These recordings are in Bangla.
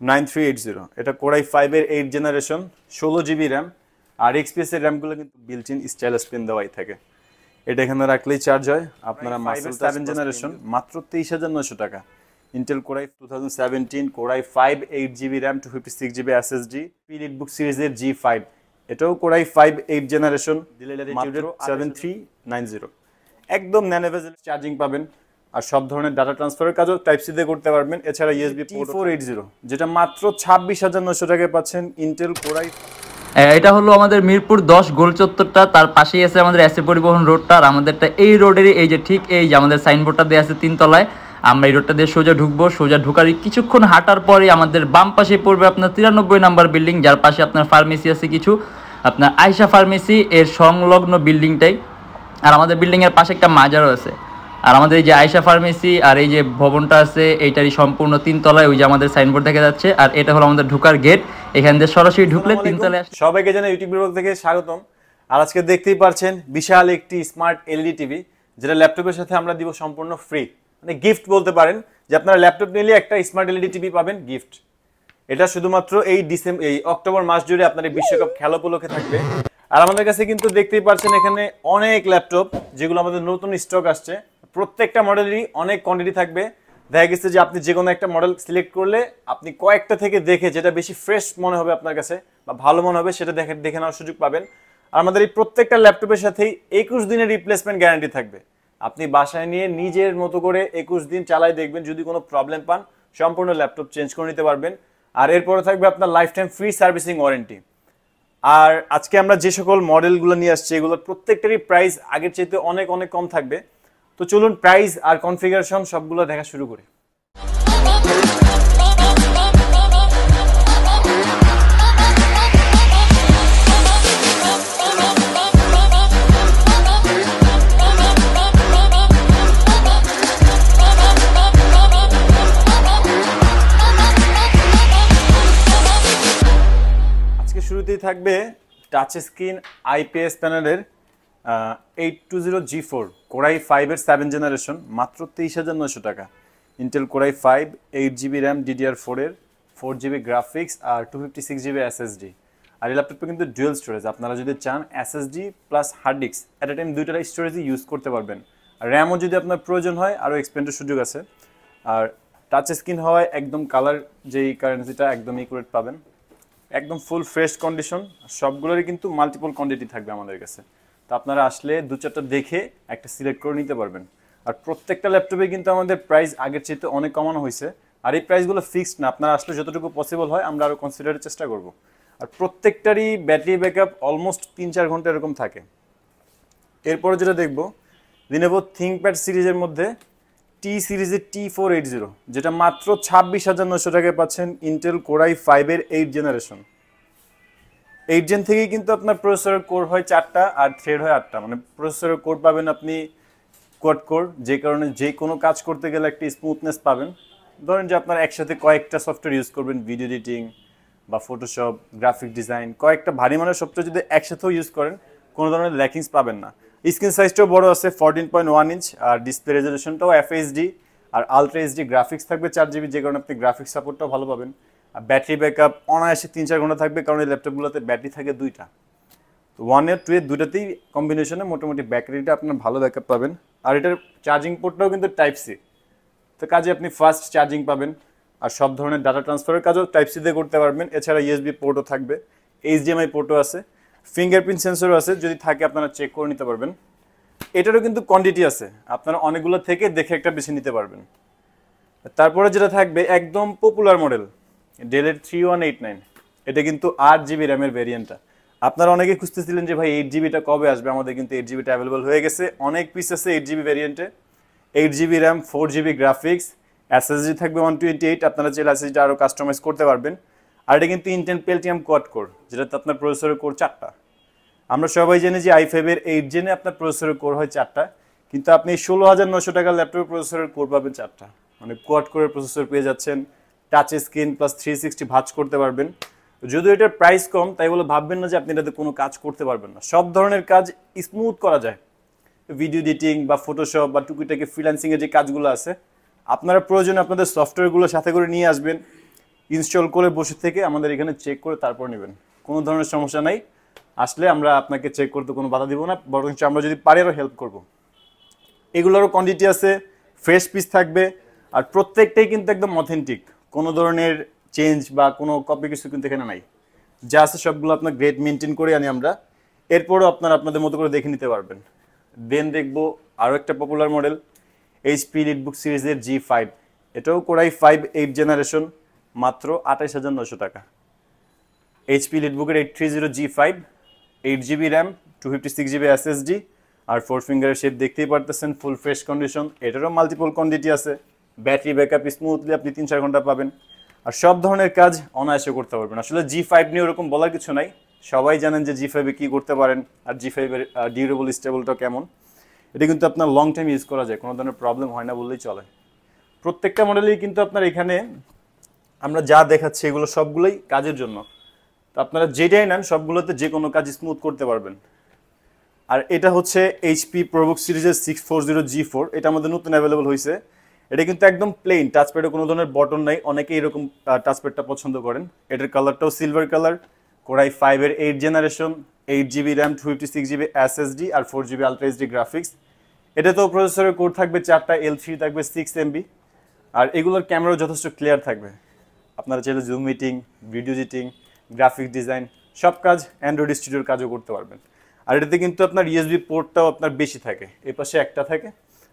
9380 এটা Core i5 এর 8 জেনারেশন 16GB RAM আর XPS এর RAM গুলো কিন্তু বিল্ট ইন স্টাইলাস পেন দেওয়াই থাকে এটা এখানে রাখলেই চার্জ হয় আপনারা মাসেল 7 জেনারেশন মাত্র 23900 টাকা Intel Core i 2017 Core i5 8GB RAM 256GB SSD EliteBook series এর G5 এটাও Core i5 8 জেনারেশন মাত্র 7390 একদম ন্যানোভেজেল চার্জিং পাবেন আর সব ধরনের ডাটা ট্রান্সফারের কাজও টাইপ সি দিয়ে করতে পারবেন এছাড়া USB পোর্ট 480 যেটা মাত্র 26900 টাকায় পাচ্ছেন Intel Core i এটা হলো আমাদের মিরপুর 10 গোল চত্বরটা তার পাশেই আছে আমাদের এসএ পরিবহন রোডটা আর আমাদেরটা এই রোডেরই এই যে ঠিক এই যে আমাদের সাইনবোর্ডটা দেয়া আছে 3 তলায় আমরা এই রোডটা দিয়ে সোজা ঢুকবো সোজা ঢুকারই কিছুক্ষণ হাঁটার পরে আমাদের বাম পাশে পড়বে আপনার 93 নাম্বার বিল্ডিং যার পাশে আপনার ফার্মেসি আছে কিছু আপনার আয়শা ফার্মেসি এর সংলগ্ন বিল্ডিংটাই আর আমাদের বিল্ডিং এর পাশে একটা মাজারও আছে আর আমাদের এই যে আয়শা ফার্মেসি আর এই যে ভবনটা আছে এইটারই সম্পূর্ণ 3 তলায় ওই যে আমাদের সাইনবোর্ড দেখা যাচ্ছে আর এটা হলো আমাদের ঢোকার গেট এখান দিয়ে সরাসরি ঢুকলে 3 তলায় সবাইকে জানাই ইউটিউব থেকে স্বাগতম আর আজকে দেখতেই পাচ্ছেন বিশাল একটি স্মার্ট এলইডি টিভি যেটা ল্যাপটপের সাথে আমরা দিব সম্পূর্ণ ফ্রি মানে গিফট বলতে পারেন যে আপনারা ল্যাপটপ নিলে একটা স্মার্ট এলইডি টিভি পাবেন গিফট এটা শুধুমাত্র এই অক্টোবর মাস জুড়ে আপনার এই বিশ্বকাপ খেলা উপলক্ষে থাকবে আর আমাদের কাছে কিন্তু দেখতেই পাচ্ছেন এখানে অনেক ল্যাপটপ যেগুলো আমাদের নতুন স্টক আসছে প্রত্যেকটা মডেলেরই অনেক কোয়ান্টিটি থাকবে দেখা গেছে যে আপনি যে কোনো একটা মডেল সিলেক্ট করলে আপনি কয়েকটা থেকে দেখে যেটা বেশি ফ্রেশ মনে হবে আপনার কাছে বা ভালো মনে হবে সেটা দেখে নেওয়ার সুযোগ পাবেন আর আমাদের এই প্রত্যেকটা ল্যাপটপের সাথেই 21 দিনের রিপ্লেসমেন্ট গ্যারান্টি থাকবে আপনি বাসায় নিয়ে নিজের মতো করে 21 দিন চালাই দেখবেন যদি কোনো প্রবলেম পান সম্পূর্ণ ল্যাপটপ চেঞ্জ করে নিতে পারবেন আর এরপরে থাকবে আপনার lifetime free servicing warranty আর আজকে আমরা যে সকল মডেলগুলো নিয়ে আসছি এগুলোর প্রত্যেকটারই প্রাইস আগের চাইতে অনেক অনেক কম থাকবে তো চলুন প্রাইস আর কনফিগারেশন সবগুলো দেখা শুরু করি আজকে শুরুতেই থাকবে টাচ স্ক্রিন আইপিএস প্যানেলের 820G4 Core i5 এর 7 জেনারেশন মাত্র 23900 টাকা Intel Core i5 8GB RAM DDR4 এর 4GB গ্রাফিক্স আর 256GB SSD আর এই ল্যাপটপে কিন্তু ডুয়াল স্টোরেজ আপনারা যদি চান SSD প্লাস হার্ড ডিস্ক এট আ টাইম দুইটা স্টোরেজই ইউজ করতে পারবেন আর র্যামও যদি আপনার প্রয়োজন হয় আরও এক্সপেন্ডের সুযোগ আছে আর টাচ স্ক্রিন হওয়ায় একদম কালার যেই কারেন্সিটা একদম একুরেট পাবেন একদম ফুল ফ্রেশ কন্ডিশন সবগুলোরই কিন্তু মাল্টিপল কোয়ান্টিটি থাকবে আমাদের কাছে তো আপনারা আসলে দু চারটা দেখে একটা সিলেক্ট করে নিতে পারবেন আর প্রত্যেকটা ল্যাপটপে কিন্তু আমাদের প্রাইস আগের চাইতে অনেক কমানো হয়েছে আর এই প্রাইসগুলো ফিক্সড না আপনারা আসলে যতটুকু পসিবল হয় আমরা আরও কনসিডারের চেষ্টা করব আর প্রত্যেকটারই ব্যাটারি ব্যাকআপ অলমোস্ট 3-4 ঘন্টা এরকম থাকে এরপরে যেটা দেখব নেব থিংকপ্যাড সিরিজের মধ্যে টি সিরিজের T480 যেটা মাত্র 26900 টাকায় পাচ্ছেন Intel Core i5 এর 8 জেনারেশন 8 জেন থেকেই কিন্তু আপনার প্রসেসরের কোর হয় 4টা আর থ্রেড হয় 8টা মানে প্রসেসরের কোর পাবেন আপনি কোয়াড কোর যে কারণে যে কোনো কাজ করতে গেলে একটা স্মুথনেস পাবেন ধরেন যে আপনার একসাথে কয়েকটা সফটওয়্যার ইউজ করবেন ভিডিও এডিটিং বা ফটোশপ গ্রাফিক ডিজাইন কয়েকটা ভারী মানের সফটওয়্যার যদি একসাথেও ইউজ করেন কোনো ধরনের ল্যাকিংস পাবেন না স্ক্রিন সাইজটাও বড় আছে 14.1 ইঞ্চ আর ডিসপ্লে রেজলিউশনটাও FHD আর আলট্রা এইচডি গ্রাফিক্স থাকবে 4GB যে কারণে আপনি গ্রাফিক্স সাপোর্টটাও ভালো পাবেন আর ব্যাটারি ব্যাকআপ অনায়াসে 3-4 ঘন্টা থাকবে কারণ এই ল্যাপটপগুলোতে ব্যাটারি থাকে দুইটা তো 1 এর 2 এর দুইটাতেই কম্বিনেশনে মোটামুটি ব্যাটারিটা আপনার ভালো ব্যাকআপ পাবেন আর এটার চার্জিং পোর্টটাও কিন্তু টাইপ সি তো কাজে আপনি ফাস্ট চার্জিং পাবেন আর সব ধরনের ডাটা ট্রান্সফারের কাজও টাইপ সি দিয়ে করতে পারবেন এছাড়া USB পোর্টও থাকবে HDMI পোর্টও আছে ফিঙ্গারপ্রিন্ট সেন্সরও আছে যদি থাকে আপনারা চেক করে নিতে পারবেন এটারও কিন্তু কোয়ান্টিটি আছে আপনারা অনেকগুলো থেকে দেখে একটা বেছে নিতে পারবেন তারপরে যেটা থাকবে একদম পপুলার মডেল ডেলের 3189 এটা কিন্তু 8GB RAM এর ভেরিয়েন্টটা আপনারা অনেকে খুঁজতেছিলেন যে ভাই 8GBটা কবে আসবে আমাদের কিন্তু 8GBটা অ্যাভেলেবল হয়ে গেছে অনেক পিস আছে 8GB ভেরিয়েন্টে 8GB RAM 4GB graphics SSD থাকবে 128 আপনারা চাইলে SSDটা আরও কাস্টমাইজ করতে পারবেন আর এটা কিন্তু Intel Pentium কোয়াড কোর যেটাতে আপনার প্রসেসরের কোর 4টা আমরা সবাই জানি যে i5 এর 8 জেনে আপনার প্রসেসরের কোর হয় 4টা কিন্তু আপনি 16900 টাকার ল্যাপটপের প্রসেসরের কোর পাবেন 4টা মানে কোয়াড কোরের প্রসেসর পেয়ে যাচ্ছেন টাচ স্ক্রিন প্লাস 360 ভাঁজ করতে পারবেন যদিও এটার প্রাইস কম তাই বলে ভাববেন না যে আপনি এটাতে কোনো কাজ করতে পারবেন না সব ধরনের কাজ স্মুথ করা যায় ভিডিও এডিটিং বা ফটোশপ বা টুকিটাকি ফ্রিল্যান্সিংয়ের যে কাজগুলো আছে আপনারা প্রয়োজনে আপনাদের সফটওয়্যারগুলো সাথে করে নিয়ে আসবেন ইনস্টল করে বসে থেকে আমাদের এখানে চেক করে তারপর নেবেন, কোনো ধরনের সমস্যা নাই। আসলে আমরা আপনাকে চেক করতে কোনো বাধা দিব না, বরং আমরা যদি পারি আরও হেল্প করব। এগুলোরও কোয়ান্টিটি আছে, ফ্রেশ পিস থাকবে, আর প্রত্যেকটাই কিন্তু একদম অথেন্টিক, কোনো ধরনের চেঞ্জ বা কোনো কপি কিছু কিন্তু এখানে নাই। যা আছে সবগুলো আপনার গ্রেড মেনটেন করে আনি আমরা, এরপরও আপনারা আপনাদের মতো করে দেখে নিতে পারবেন। দেন দেখবো আরও একটা পপুলার মডেল এইচপি লিটবুক সিরিজের G5, এটাও কোরাই 5 8 জেনারেশন, মাত্র 28,900 টাকা। এইচপি লিটবুকের 830G5, 8GB RAM, 256GB SSD, আর 4 ফিঙ্গারের শেপ দেখতেই পারতেছেন, ফুল ফ্রেশ কন্ডিশন। এটারও মাল্টিপল কোয়ান্টিটি আছে, ব্যাটারি ব্যাকআপ স্মুথলি আপনি 3-4 ঘন্টা পাবেন, আর সব ধরনের কাজ অনায়াসে করতে পারবেন। আসলে G5 নিয়ে ওরকম বলার কিছু নাই, সবাই জানেন যে G5-এ কী করতে পারেন, আর G5-এর ডিউরেবল স্টেবলটা কেমন। এটা কিন্তু আপনার লং টাইম ইউজ করা যায়, কোনো ধরনের প্রবলেম হয় না বললেই চলে। প্রত্যেকটা মডেলেই কিন্তু আপনার এখানে আমরা যা দেখাচ্ছি এগুলো সবগুলোই কাজের জন্য, তো আপনারা যেটাই নেন সবগুলোতে যে কোনো কাজ স্মুথ করতে পারবেন। আর এটা হচ্ছে এইচপি প্রোবুক সিরিজের 640G4, এটা আমাদের নতুন অ্যাভেলেবল হয়েছে। এটা কিন্তু একদম প্লেন, টাচপ্যাডে কোনো ধরনের বটন নাই, অনেকেই এরকম টাচপ্যাডটা পছন্দ করেন। এটার কালারটাও সিলভার কালার, কোরাই 5-এর 8 generation, 8GB RAM, 256GB SSD, আর 4GB আলট্রা এইচডি গ্রাফিক্স। এটাতেও প্রসেসরের কোর থাকবে 4টা, L3 থাকবে 6MB, আর এগুলোর ক্যামেরাও যথেষ্ট ক্লিয়ার থাকবে। আপনারা চাইলে zoom meeting, video editing, graphic design সব কাজ অ্যান্ড্রয়েড স্টুডিওর কাজও করতে পারবেন। আর এটাতে কিন্তু আপনার ইউএসবি পোর্টটাও আপনার বেশি থাকে, এই পাশে একটা থাকে,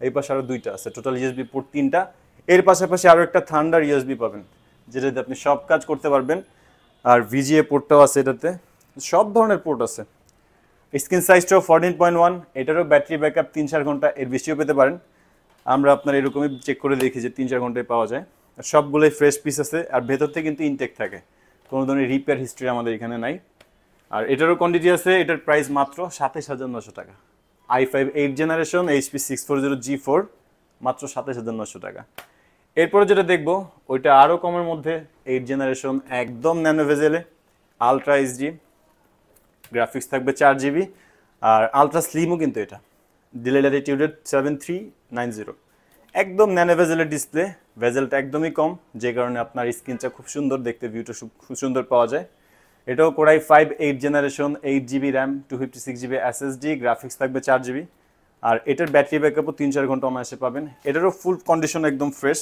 এই পাশে আরও 2টা আছে, টোটাল ইউএসবি পোর্ট 3টা। এর পাশাপাশি আরও একটা থান্ডার ইউএসবি পাবেন, যেটাতে আপনি সব কাজ করতে পারবেন। আর ভিজিএ পোর্টটাও আছে এটাতে, সব ধরনের পোর্ট আছে। স্ক্রিন সাইজটাও 14.1, এটারও ব্যাটারি ব্যাকআপ 3-4 ঘন্টা, এর বেশিও পেতে পারেন। আমরা আপনার এরকমই চেক করে দেখি যে 3-4 ঘন্টায় পাওয়া যায়। সবগুলোই ফ্রেশ পিস আছে, আর ভেতর থেকে কিন্তু ইনটেক থাকে, কোনো ধরনের রিপেয়ার হিস্ট্রি আমাদের এখানে নাই। আর এটারও কোয়ান্টিটি আছে, এটার প্রাইস মাত্র 27,900 টাকা। i5 8 জেনারেশন এইচপি 640G4, মাত্র 27,900 টাকা। এরপরে যেটা দেখবো ওইটা আরও কমের মধ্যে, 8 জেনারেশন, একদম ন্যানো ভেজেলে, আলট্রা এইচডি, গ্রাফিক্স থাকবে 4GB, আর আলট্রা স্লিমও কিন্তু এটা, ডিলে ল্যাটিটিউডের 7390, একদম ন্যানো ভেজেলের ডিসপ্লে, ভেজেলটা একদমই কম, যে কারণে আপনার স্ক্রিনটা খুব সুন্দর দেখতে, ভিউটা খুব সুন্দর পাওয়া যায়। এটাও core i 5 8 generation, 8GB RAM, 256GB SSD, graphics থাকবে 4GB, আর এটার ব্যাটারি ব্যাকআপও 3-4 ঘন্টা অনায়াসে পাবেন। এটারও ফুল কন্ডিশন একদম ফ্রেশ,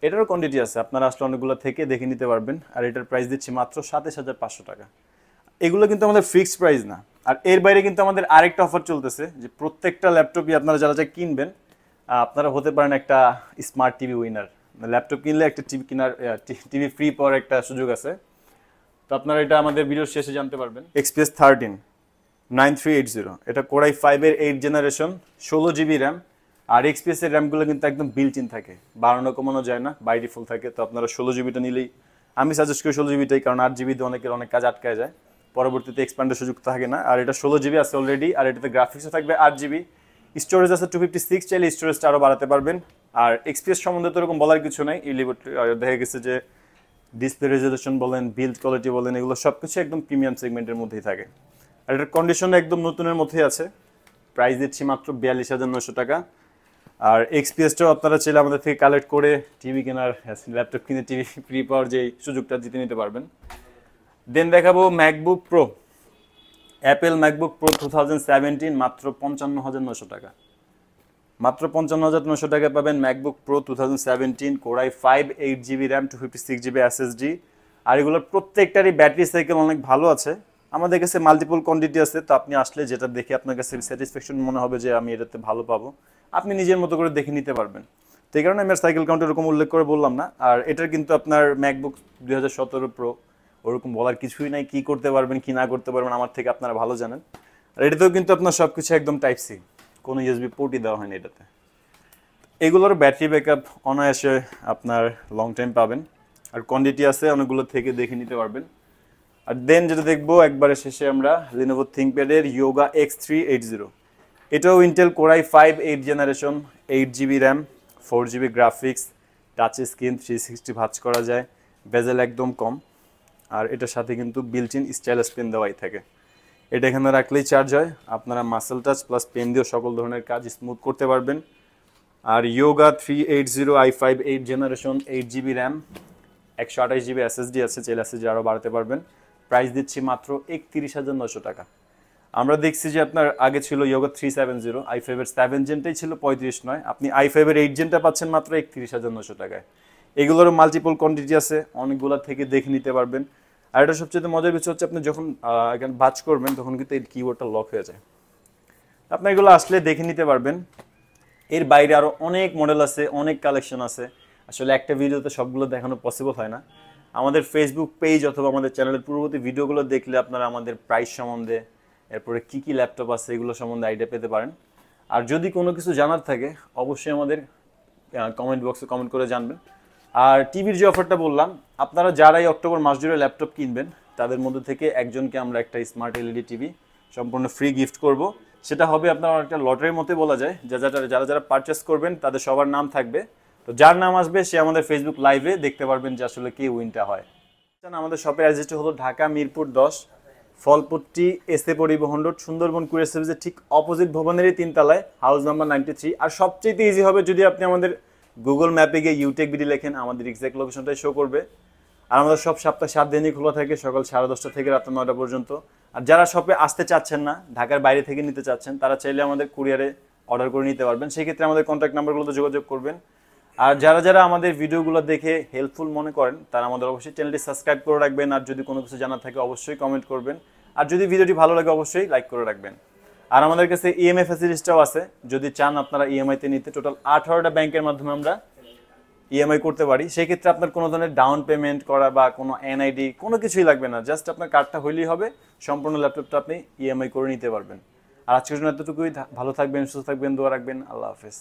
এটারও কোয়ান্টিটি আছে, আপনারা আসলে অনেকগুলো থেকে দেখে নিতে পারবেন। আর এটার প্রাইস দিচ্ছি মাত্র 27,500 টাকা। এগুলো কিন্তু আমাদের ফিক্সড প্রাইস না, আর এর বাইরে কিন্তু আমাদের আরেকটা অফার চলতেছে, যে প্রত্যেকটা ল্যাপটপই আপনারা যারা যা কিনবেন আপনারা হতে পারেন একটা স্মার্ট টিভি উইনার। ল্যাপটপ কিনলে একটা টিভি কেনার, টিভি ফ্রি পাওয়ার একটা সুযোগ আছে, তো আপনারা এটা আমাদের ভিডিওর শেষে জানতে পারবেন। XPS 13 9380, এটা কোরাই 5-এর 8 জেনারেশন, 16GB র্যাম, আর XPS এর র্যামগুলো কিন্তু একদম বিল্ট ইন থাকে, বাড়ানো কমানো যায় না, বাই ডিফল্ট থাকে। তো আপনারা 16GBটা নিলেই আমি সাজেস্ট করি 16GBটাই, কারণ 8GB অনেকের অনেক কাজ আটকায় যায়, পরবর্তীতে এক্সপ্যান্ডের সুযোগ থাকে না। আর এটা 16GB আছে অলরেডি, আর এটাতে গ্রাফিক্সও থাকবে 8GB, স্টোরেজ আছে 256, চাইলে স্টোরেজটা আরও বাড়াতে পারবেন। আর XPS সম্বন্ধে তো এরকম বলার কিছু নাই, দেখা গেছে যে ডিসপ্লে রেজলিউশন বলেন, বিল্ড কোয়ালিটি বলেন, এগুলো সব কিছু একদম প্রিমিয়াম সেগমেন্টের মধ্যেই থাকে। আর এটার কন্ডিশন একদম নতুনের মধ্যেই আছে, প্রাইস দিচ্ছি মাত্র 42,900 টাকা। আর XPSটাও আপনারা চাইলে আমাদের থেকে কালেক্ট করে টিভি কেনার, ল্যাপটপ কিনে টিভি ফ্রি পাওয়ার যে সুযোগটা জিতে নিতে পারবেন। দেন দেখাবো MacBook pro, Apple MacBook pro 2017, মাত্র 55,900 টাকা। মাত্র 55,900 টাকায় পাবেন MacBook pro 2017, core i 5 8GB RAM, 256GB SSD, আর এগুলোর প্রত্যেকটারই ব্যাটারি সাইকেল অনেক ভালো আছে। আমাদের কাছে মাল্টিপল কোয়ান্টিটি আছে, তো আপনি আসলে যেটা দেখে আপনার কাছে স্যাটিসফ্যাকশন মনে হবে যে আমি এটাতে ভালো পাবো, আপনি নিজের মতো করে দেখে নিতে পারবেন। তো এই কারণে আমি সাইকেল কাউন্ট এরকম উল্লেখ করে বললাম না। আর এটার কিন্তু আপনার ম্যাকবুক 2017 প্রো, ওরকম বলার কিছুই নাই, কি করতে পারবেন কি না করতে পারবেন আমার থেকে আপনারা ভালো জানেন। আর এটাতেও কিন্তু আপনার সব কিছু একদম টাইপ সি, কোনো ইউএসবি পোর্টই দেওয়া হয়নি এটাতে। এগুলোর ব্যাটারি ব্যাকআপ অনায়াসে আপনার লং টাইম পাবেন, আর কোয়ান্টিটি আছে অনেকগুলো থেকে দেখে নিতে পারবেন। আর দেন যেটা দেখবো একবারে শেষে আমরা Lenovo ThinkPad-এর Yoga X380, এটাও Intel core i 5 8 generation, 8GB RAM, 4GB graphics, touch screen, 360 ভাঁজ করা যায়, বেজেল একদম কম, আর এটার সাথে কিন্তু বিল্ট ইন স্টাইলাস পেন দেওয়াই থাকে। এটা এখানে রাখলেই চার্জ হয়, আপনারা মাসেল টাচ প্লাস পেন দিয়েও সকল ধরনের কাজ স্মুথ করতে পারবেন। আর Yoga 380 i5 8 generation, 8GB RAM, 128 GB SSD আছে, চাইলে এসএসডি আরও বাড়াতে পারবেন। প্রাইস দিচ্ছি মাত্র 31,900 টাকা। আমরা দেখছি যে আপনার আগে ছিল ইয়োগা 370, i5-এর 7 জেনটাই ছিল 35 নয়, আপনি i5-এর 8 জেনটা পাচ্ছেন মাত্র 31,900 টাকায়। এগুলোরও মাল্টিপল কোয়ান্টিটি আছে, অনেকগুলো থেকে দেখে নিতে পারবেন। আর এটা সবচেয়ে মজার বিষয় হচ্ছে আপনি যখন এখানে বাজ করবেন তখন কিন্তু এই কিবোর্ডটা লক হয়ে যায়। আপনি এগুলো আসলে দেখে নিতে পারবেন। এর বাইরে আরও অনেক মডেল আছে, অনেক কালেকশন আছে। আসলে একটা ভিডিওতে সবগুলো দেখানো পসিবল হয় না। আমাদের ফেসবুক পেজ অথবা আমাদের চ্যানেলের পূর্ববর্তী ভিডিওগুলো দেখলে আপনারা আমাদের প্রাইস সম্বন্ধে, এরপরে কী কী ল্যাপটপ আছে এগুলো সম্বন্ধে আইডিয়া পেতে পারেন। আর যদি কোনো কিছু জানার থাকে অবশ্যই আমাদের কমেন্ট বক্সে কমেন্ট করে জানবেন। আর টিভির যে অফারটা বললাম, আপনারা যারাই অক্টোবর মাস জুড়ে ল্যাপটপ কিনবেন তাদের মধ্যে থেকে একজনকে আমরা একটা স্মার্ট এলইডি টিভি সম্পূর্ণ ফ্রি গিফট করব। সেটা হবে আপনার একটা লটারির মতো বলা যায়, যারা যারা পারচেস করবেন তাদের সবার নাম থাকবে। তো যার নাম আসবে সে আমাদের ফেসবুক লাইভে দেখতে পারবেন যে আসলে কে উইনটা হয়। আমাদের শপের অ্যাড্রেসটি হলো ঢাকা মিরপুর 10, ফলপট্টি এসএ পরিবহন রোড, সুন্দরবন কুরিয়ার সার্ভিসের ঠিক অপোজিট ভবনেরই 3 তলায়, হাউস নাম্বার 93। আর সবচেয়ে ইজি হবে যদি আপনি আমাদের গুগল ম্যাপে গিয়ে ইউটেকবিডি লেখেন, আমাদের এক্সাক্ট লোকেশনটাই শো করবে। আর আমাদের সব সপ্তাহে 7 দিনই খোলা থাকে, সকাল 10:30 থেকে রাত 9টা পর্যন্ত। আর যারা শপে আসতে চাচ্ছেন না, ঢাকার বাইরে থেকে নিতে চাচ্ছেন, তারা চাইলে আমাদের কুরিয়ারে অর্ডার করে নিতে পারবেন। সেই ক্ষেত্রে আমাদের কন্ট্যাক্ট নাম্বারগুলোতে যোগাযোগ করবেন। আর যারা যারা আমাদের ভিডিওগুলো দেখে হেল্পফুল মনে করেন তারা আমাদের অবশ্যই চ্যানেলটি সাবস্ক্রাইব করে রাখবেন। আর যদি কোনো কিছু জানার থাকে অবশ্যই কমেন্ট করবেন। আর যদি ভিডিওটি ভালো লাগে অবশ্যই লাইক করে রাখবেন। আর আমাদের কাছে ইএমআই ফ্যাসিলিটিসটাও আছে, যদি চান আপনারা ইএমআইতে নিতে। টোটাল 18টা ব্যাংকের মাধ্যমে আমরা ইএমআই করতে পারি। সেই ক্ষেত্রে আপনার কোনো ধরনের ডাউন পেমেন্ট করা বা কোনো এনআইডি কোনো কিছুই লাগবে না, জাস্ট আপনার কার্ডটা হইলেই হবে, সম্পূর্ণ ল্যাপটপটা আপনি ইএমআই করে নিতে পারবেন। আর আজকের জন্য এতটুকুই। ভালো থাকবেন, সুস্থ থাকবেন, দোয়া রাখবেন। আল্লাহ হাফেজ।